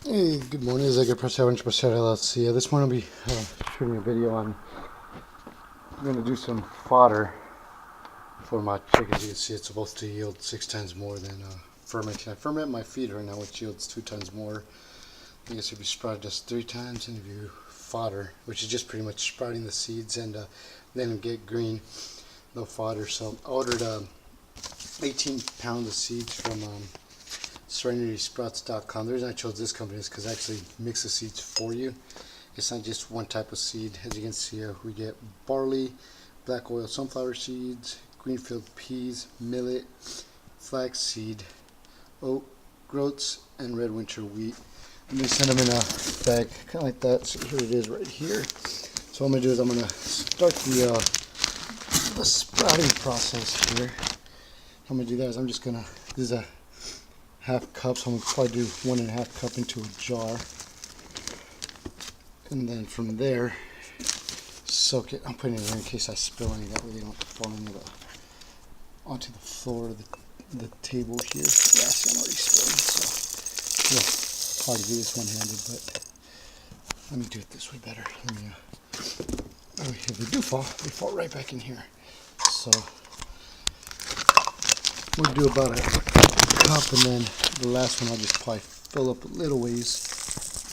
Hey, good morning. This is Edgar Press LLC. This morning I'll be shooting a video on. I'm going to do some fodder for my chickens. You can see it's supposed to yield 6 times more than fermenting. I ferment my feed right now, which yields 2 times more. I guess if you sprout just 3 times, and if you fodder, which is just pretty much sprouting the seeds and then them get green, no fodder. So I ordered 18 pounds of seeds from serenity.com. The reason I chose this company is because I actually mix the seeds for you. It's not just one type of seed. As you can see here, we get barley, black oil sunflower seeds, greenfield peas, millet, flaxseed, oat groats, and red winter wheat. And they send them in a bag, kind of like that. So here it is right here. So what I'm going to do is I'm going to start the sprouting process here. How I'm going to do that is I'm just going to, this is a half cup, so I'm going to probably do 1.5 cup into a jar. And then from there, soak it. I'm putting it in case I spill any, that way they don't fall onto the floor of the table here. Yeah, see, I'm already spilling, so yeah, hard to do this one-handed, but let me do it this way better. Let me, if they do fall, they fall right back in here. So we'll do about a cup, and then the last one I'll just probably fill up a little ways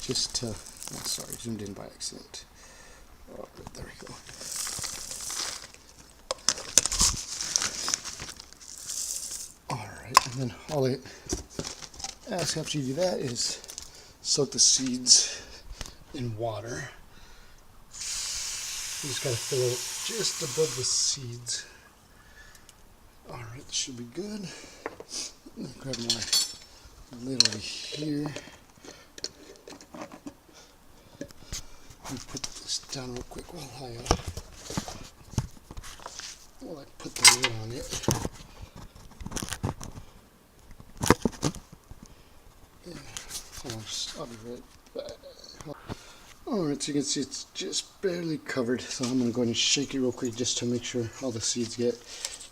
just to, oh, sorry, zoomed in by accident. Oh, there we go. Alright, and then all I ask after you do that is soak the seeds in water. You just gotta fill it just above the seeds. Alright, should be good. Let me grab my lid over here. Let me put this down real quick while I put the lid on it. I'll be right back. Alright, so you can see it's just barely covered, so I'm going to go ahead and shake it real quick just to make sure all the seeds get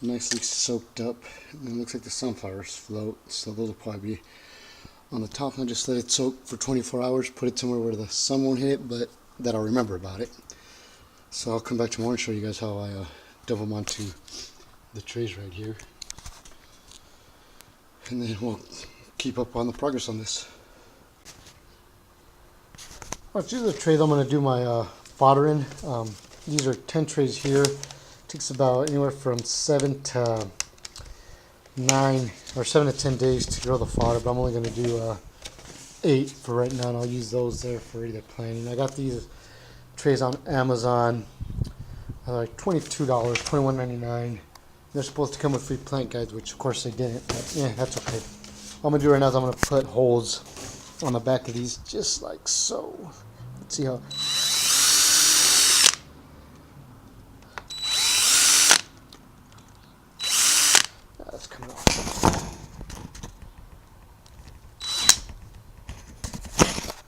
nicely soaked up. And it looks like the sunflowers float, so those will probably be on the top. I'll just let it soak for 24 hours, put it somewhere where the sun won't hit it, but that I'll remember about it. So I'll come back tomorrow and show you guys how I dump them onto the trays right here. And then we'll keep up on the progress on this. Alright, these are the trays I'm going to do my fodder in. These are 10 trays here. It takes about anywhere from 7 to 9 or 7 to 10 days to grow the fodder, but I'm only going to do 8 for right now, and I'll use those there for either planting. I got these trays on Amazon, like $22, $21.99. They're supposed to come with free plant guides, which of course they didn't, but yeah, that's okay. What I'm going to do right now is I'm going to put holes on the back of these, just like so. Let's see how. That's coming off.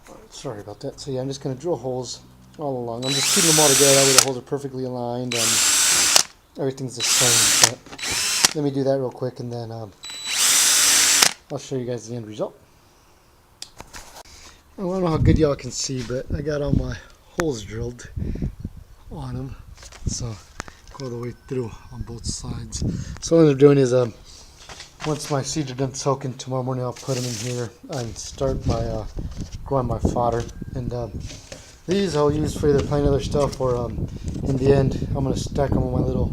Right, sorry about that. So yeah, I'm just going to drill holes all along. I'm just keeping them all together. That way the holes are perfectly aligned and everything's the same. But let me do that real quick, and then I'll show you guys the end result. I don't know how good y'all can see, but I got all my holes drilled on them, so go all the way through on both sides. So what I'm doing is, once my seeds are done soaking, tomorrow morning I'll put them in here and start by growing my fodder. And these I'll use for either planting other stuff, or in the end I'm going to stack them on my little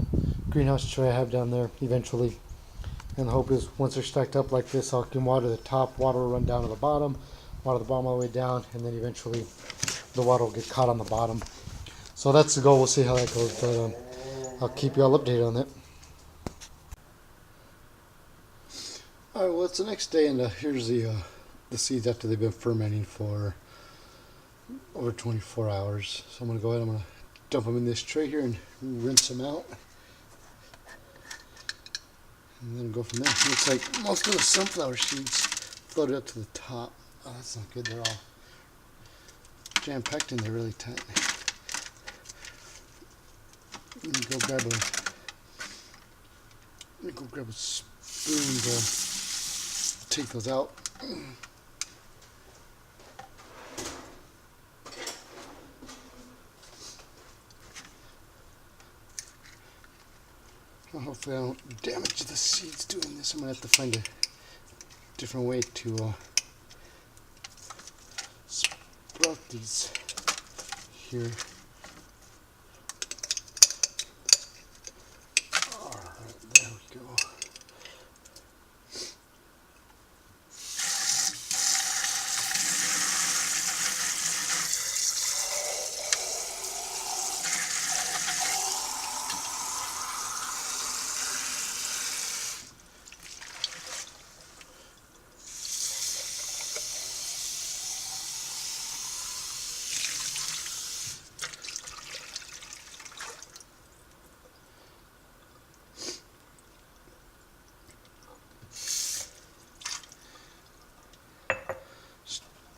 greenhouse tray I have down there eventually. And the hope is once they're stacked up like this, I can water the top, water will run down to the bottom, water the bottom all the way down, and then eventually the water will get caught on the bottom. So that's the goal. We'll see how that goes, but I'll keep you all updated on that. Alright, well, it's the next day, and here's the seeds after they've been fermenting for over 24 hours. So I'm going to go ahead, I'm going to dump them in this tray here and rinse them out. And then go from there. Looks like most of the sunflower seeds floated up to the top. Oh, that's not good. They're all jam-packed in there really tight. Let me go grab a spoon to take those out. hopefully I don't damage the seeds doing this. I'm going to have to find a different way to sprout these here. Alright, there we go.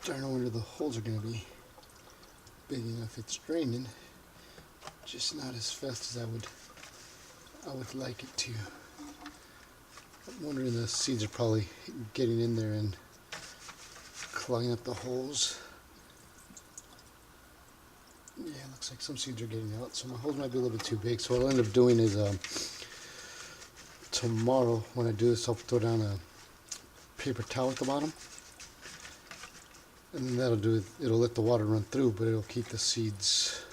I don't know whether the holes are going to be big enough. It's draining, just not as fast as I would like it to. I'm wondering the seeds are probably getting in there and clogging up the holes. Yeah, it looks like some seeds are getting out, so my holes might be a little bit too big. So what I'll end up doing is tomorrow when I do this, I'll throw down a paper towel at the bottom. And then that'll do it. It'll let the water run through, but it'll keep the seeds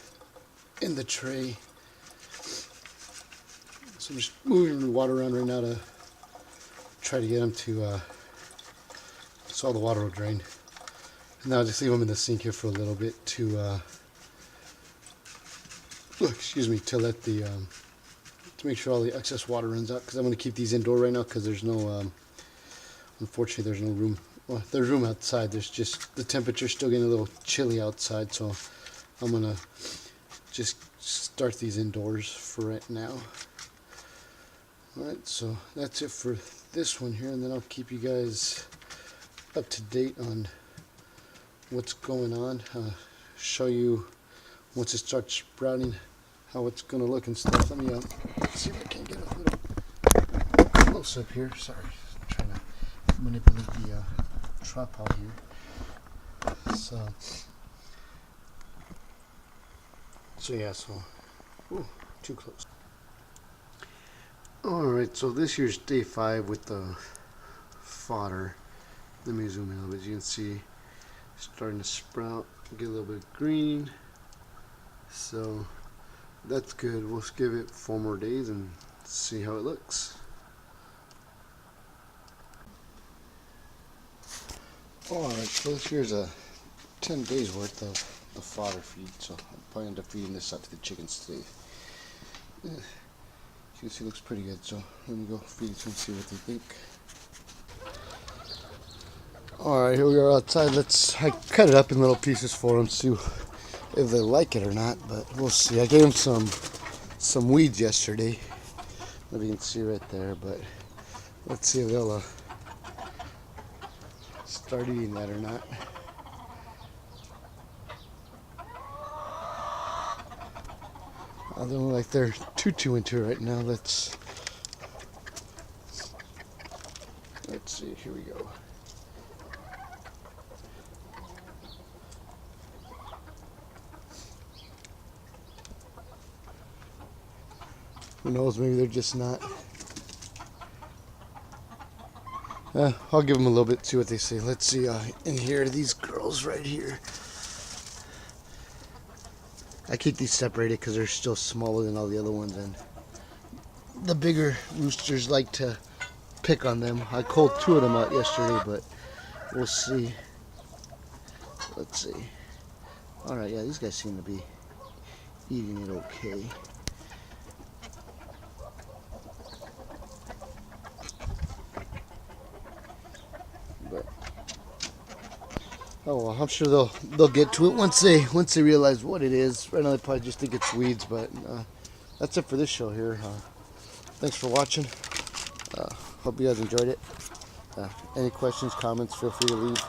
in the tray. So I'm just moving the water around right now to try to get them to, so all the water will drain. And now I'll just leave them in the sink here for a little bit to, excuse me, to let the, to make sure all the excess water runs out. Because I'm going to keep these indoor right now because there's no, unfortunately there's no room. Well, there's room outside. There's just the temperature's still getting a little chilly outside, so I'm gonna just start these indoors for right now. Alright, so that's it for this one here, and then I'll keep you guys up to date on what's going on. Show you once it starts sprouting how it's gonna look and stuff. Let me see if I can get a little close up here. Sorry, I'm trying to manipulate the tripod here. So yeah, ooh, too close. Alright, so this here's day 5 with the fodder. Let me zoom in a little bit. As you can see, starting to sprout, get a little bit of green. So that's good. We'll give it 4 more days and see how it looks. Alright, so this here's a 10 days worth of the fodder feed, so I'll probably end up feeding this out to the chickens today. Yeah, you can see it looks pretty good, so let me go feed it to them and see what they think. Alright, here we are outside. I cut it up in little pieces for them, see if they like it or not, but we'll see. I gave them some weeds yesterday, if you can see right there, but let's see if they'll start eating that or not. I don't look like they're too into it right now. Let's see. Here we go. Who knows? Maybe they're just not. I'll give them a little bit, see what they say. Let's see, in here, these girls right here. I keep these separated because they're still smaller than all the other ones, and the bigger roosters like to pick on them. I culled 2 of them out yesterday, but we'll see. Let's see. Alright, yeah, these guys seem to be eating it okay. But oh well, I'm sure they'll get to it once they realize what it is. Right now they probably just think it's weeds, but that's it for this show here. Thanks for watching. Hope you guys enjoyed it. Any questions, comments, feel free to leave.